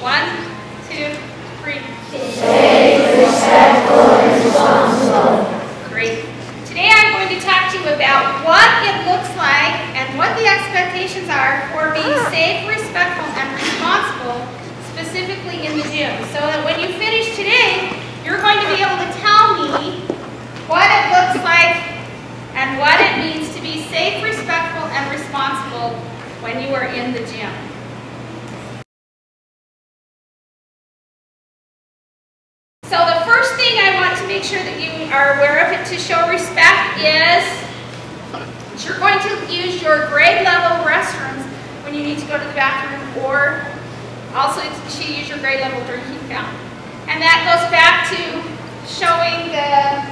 1, 2, 3. Safe, respectful, and responsible. Great. Today I'm going to talk to you about what it looks like and what the expectations are for being safe, respectful, and responsible, specifically in the gym. So that when you finish today, you're going to be able to tell me what it looks like and what it means to be safe, respectful, and responsible when you are in the gym. So the first thing I want to make sure that you are aware of it to show respect is that you're going to use your grade level restrooms when you need to go to the bathroom, or also to use your grade level drinking fountain. And that goes back to showing the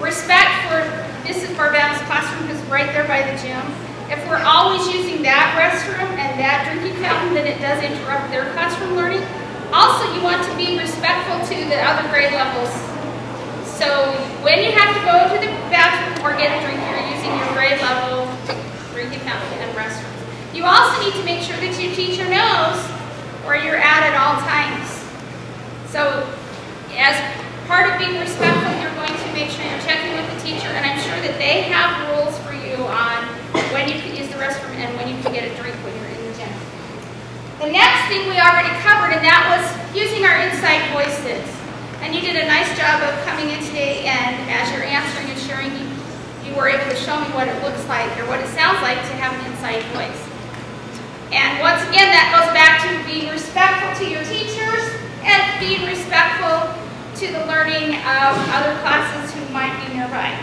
respect for Mrs. Barbell's classroom, because right there by the gym. If we're always using that restroom and that drinking fountain, then it does interrupt their classroom learning. Also, you want to be respectful to the other grade levels. So when you have to go to the bathroom or get a drink, you're using your grade level drinking fountain and restrooms. You also need to make sure that your teacher knows where you're at all times. So as part of being respectful, you're going to make sure you're checking with the teacher, and I'm sure that they have rules for you on when you can use the restroom and when you can get a drink when you're in the gym. The next thing we already covered, and that was using our inside voices. And you did a nice job of coming in today, and as you're answering and sharing, you were able to show me what it looks like or what it sounds like to have an inside voice. And once again, that goes back to being respectful to your teachers and being respectful to the learning of other classes who might be nearby.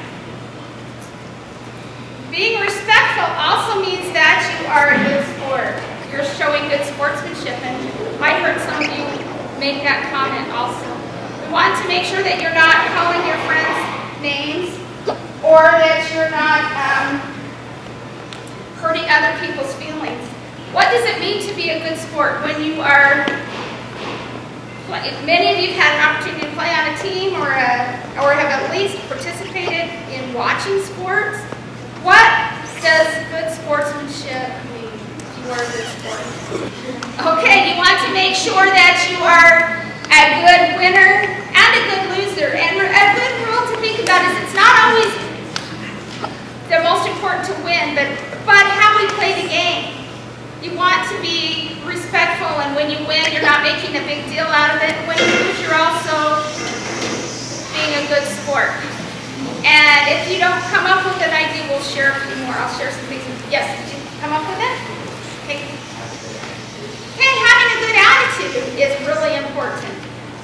Being respectful also means that you are a good sport. You're showing good sportsmanship, and I heard some of you make that comment also. We want to make sure that you're not calling your friends names, or that you're not hurting other people's feelings. What does it mean to be a good sport when you are, many of you have had an opportunity to play on a team or have at least participated in watching sports? What does good sportsmanship mean? You are a good sport. Okay, you want to make sure that you are a good winner and a good loser. And a good rule to think about is it's not always the most important to win, but how we play the game. You want to be respectful, and when you win, you're not making a big deal out of it. When you lose, you're also being a good sport. And if you don't come up with an idea, we'll share a few more. I'll share some things. Yes, did you come up with it? Okay. Okay, having a good attitude is really important.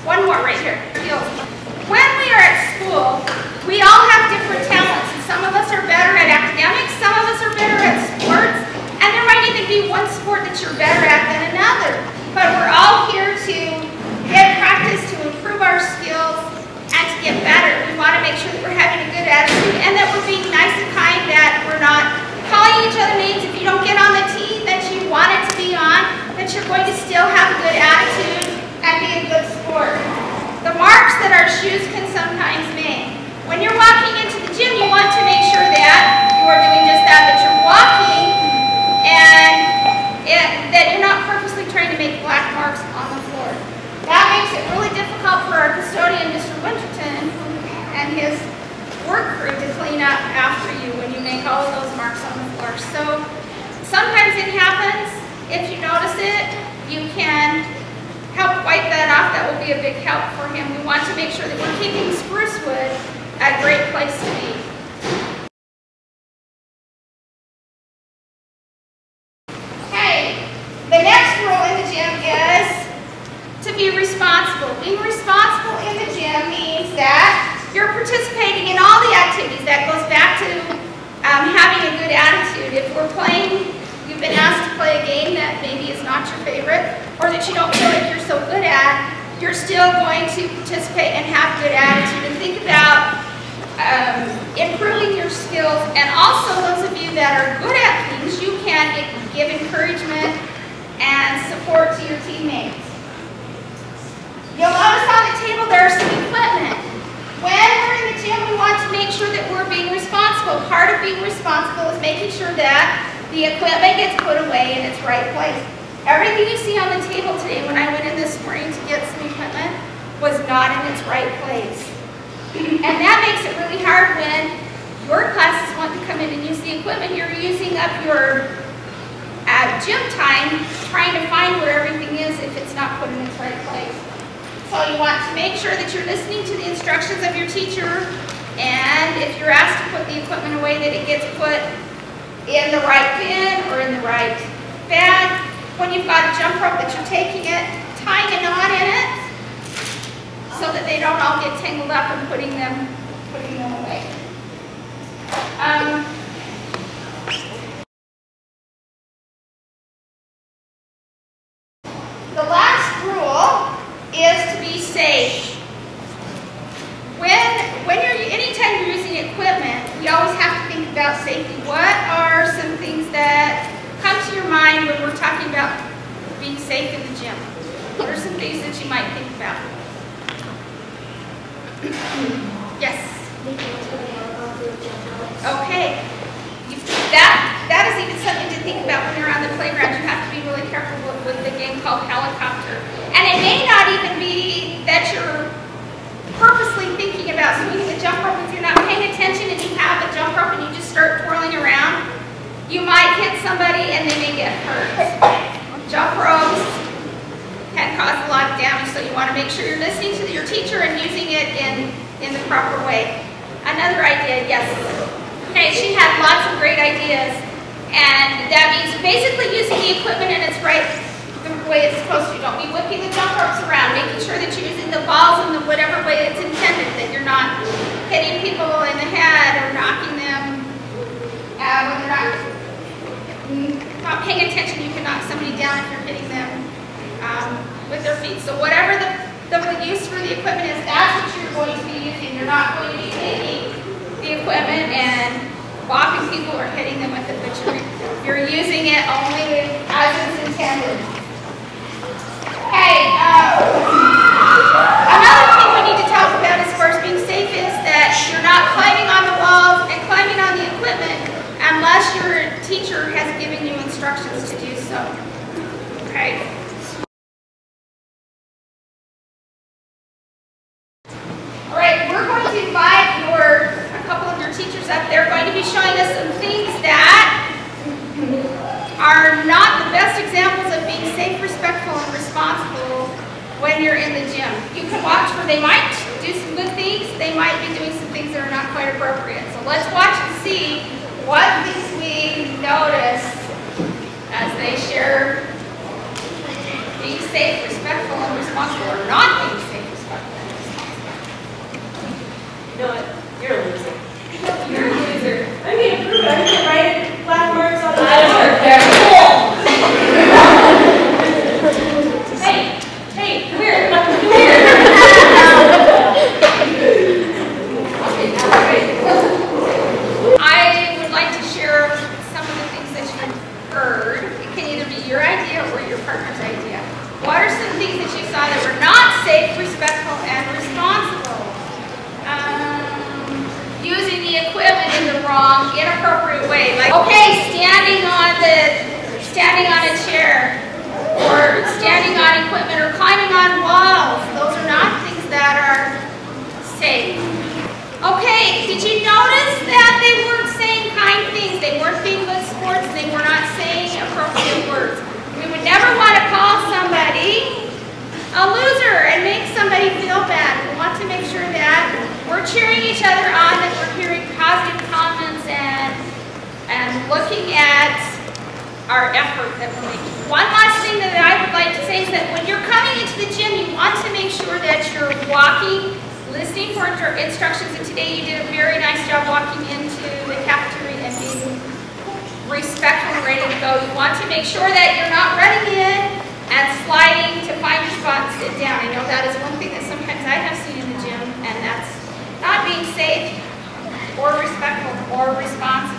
One more right here. When we are at school, we all have different talents, and some of us are better at academics, some of us are better at sports, and there might even be one sport that you're better at than another. But we're all here to get practice, to improve our skills, and to get better. We want to make sure that we're having a good attitude and that we're being nice and kind, that we're not calling each other names. If you don't get on the team that you wanted to be on, that you're going to still have a good attitude and be a good sport. The marks that our shoes can sometimes make. When you're walking into the gym, you want to make sure that you are doing just that you're walking and that you're not purposely trying to make black marks on the floor. That makes it really difficult for our custodian, Mr. Winterton, and his work crew to clean up after you when you make all of those marks on the floor. So sometimes it happens. If you notice it, you can help wipe that off. That will be a big help for him. We want to make sure that we're keeping Sprucewood a great place to be. Okay, the next rule in the gym is to be responsible. Being responsible in the gym means that you're participating in all the activities. That goes back to having a good attitude. If we're playing, you've been asked to play a game that maybe is not your favorite, or that you don't feel like you're so good at, you're still going to participate and have good attitude. And think about improving your skills. And also those of you that are good at things, you can give encouragement and support to your teammates. You'll notice on the table there are some equipment. When we're in the gym, we want to make sure that we're being responsible. Part of being responsible is making sure that the equipment gets put away in its right place. Everything you see on the table today, when I went in this was not in its right place. And that makes it really hard when your classes want to come in and use the equipment. You're using up your gym time trying to find where everything is if it's not put in its right place. So you want to make sure that you're listening to the instructions of your teacher, and if you're asked to put the equipment away, that it gets put in the right bin or in the right bag. When you've got a jump rope that you're taking it, tying a knot in it so that they don't all get tangled up and putting them away. The last rule is to be safe. Anytime you're using equipment, we always have to think about safety. What are some things that come to your mind when we're talking about being safe in the gym? What are some things that you might think about? Yes? Okay. That is even something to think about when you're on the playground. You have to be really careful with the game called helicopter. And it may not even be that you're purposely thinking about swinging the jump rope. If you're not paying attention and you have a jump rope and you just start twirling around, you might hit somebody and they may get hurt. Jump ropes can cause a lot of damage, so you want to make sure you're listening to your teacher and using it in the proper way. Another idea, yes. Okay, she had lots of great ideas, and that means basically using the equipment in its right the way it's supposed to. Don't be whipping the jump ropes around, making sure that you're using the balls in the whatever way it's intended, that you're not hitting people in the head or knocking them when they're not paying attention. You can knock somebody down if you're hitting them with their feet. So whatever the use for the equipment is, that's what you're going to be using. You're not going to be taking the equipment and bopping people or hitting them with it, but you're using it only as it's intended. Okay, another thing we need to talk about as far as being safe is that you're not climbing on the walls and climbing on the equipment unless your teacher has given you instructions to do so. Okay. All right, we're going to invite a couple of your teachers up. They're going to be showing us some things that are not the best examples of being safe, respectful, and responsible when you're in the gym. You can watch where they might do some good things, they might be doing some things that are not quite appropriate. So let's watch and see what things we notice as they share being safe, respectful, and responsible, or not being safe, respectful, and responsible. You know what? You're a loser. You're a loser. I'm going to prove it. I'm going to write black marks on the board. Hey, come here. Come here. I would like to share some of the things that you've heard. It can either be your idea or your partner's idea. What are some things that you saw that were not safe, respectful, and responsible? Using the equipment in the wrong, inappropriate way. Like, okay, standing on a chair, or standing on equipment, or climbing on walls. Those are not things that are safe. Okay, did you notice that they weren't saying kind things? They weren't being good sports. They were not saying appropriate words. We would never want to call somebody a loser and make somebody feel bad. We want to make sure that we're cheering each other on, that we're hearing positive comments and looking at our effort that we're making. One last thing that I would like to say is that when you're coming into the gym, you want to make sure that you're walking, listening for instructions. And today you did a very nice job walking into the cafeteria and being respectful and ready to go. You want to make sure that you're not running in and sliding to find your spot and sit down. I know that is one thing that sometimes I have seen in the gym, and that's not being safe or respectful or responsive.